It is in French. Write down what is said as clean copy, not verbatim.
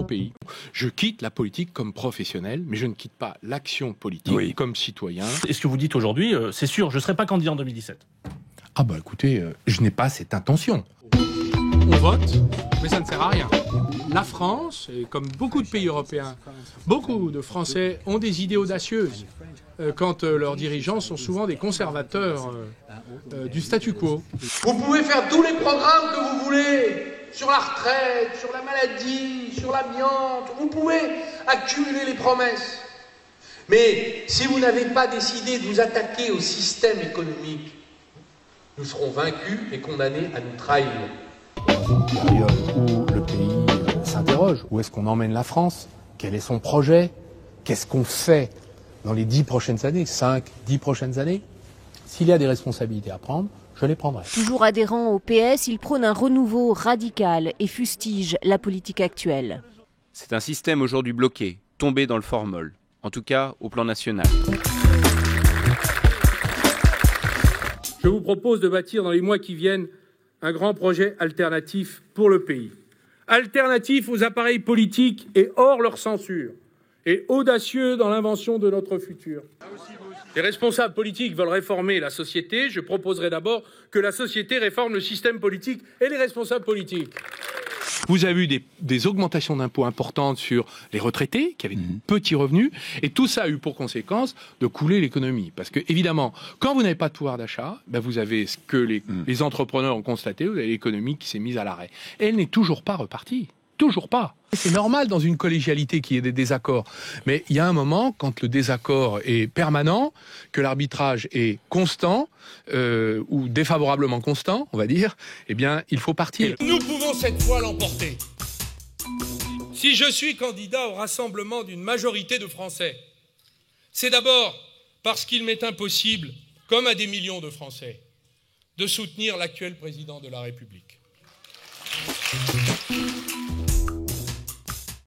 mon pays. Je quitte la politique comme professionnel, mais je ne quitte pas l'action politique comme citoyen. Et ce que vous dites aujourd'hui, c'est sûr, je ne serai pas candidat en 2017. Ah bah écoutez, je n'ai pas cette intention. On vote, mais ça ne sert à rien. La France, et comme beaucoup de pays européens, beaucoup de Français ont des idées audacieuses quand leurs dirigeants sont souvent des conservateurs du statu quo. Vous pouvez faire tous les programmes que vous voulez, sur la retraite, sur la maladie, sur l'amiante, vous pouvez accumuler les promesses. Mais si vous n'avez pas décidé de vous attaquer au système économique, nous serons vaincus et condamnés à nous trahir. Dans une période où le pays s'interroge, où est-ce qu'on emmène la France? Quel est son projet? Qu'est-ce qu'on fait dans les 10 prochaines années, 5, 10 prochaines années? S'il y a des responsabilités à prendre, je les prendrai. Toujours adhérent au PS, il prône un renouveau radical et fustige la politique actuelle. C'est un système aujourd'hui bloqué, tombé dans le formol, en tout cas au plan national. Je vous propose de bâtir dans les mois qui viennent un grand projet alternatif pour le pays. Alternatif aux appareils politiques et hors leur censure. Et audacieux dans l'invention de notre futur. Les responsables politiques veulent réformer la société. Je proposerai d'abord que la société réforme le système politique et les responsables politiques. Vous avez eu des augmentations d'impôts importantes sur les retraités, qui avaient de petits revenus, et tout ça a eu pour conséquence de couler l'économie. Parce que, évidemment, quand vous n'avez pas de pouvoir d'achat, ben vous avez ce que les entrepreneurs ont constaté, vous avez l'économie qui s'est mise à l'arrêt. Et elle n'est toujours pas repartie. Toujours pas. C'est normal dans une collégialité qu'il y ait des désaccords. Mais il y a un moment, quand le désaccord est permanent, que l'arbitrage est constant, ou défavorablement constant, on va dire, eh bien, il faut partir. Nous pouvons cette fois l'emporter. Si je suis candidat au rassemblement d'une majorité de Français, c'est d'abord parce qu'il m'est impossible, comme à des millions de Français, de soutenir l'actuel président de la République.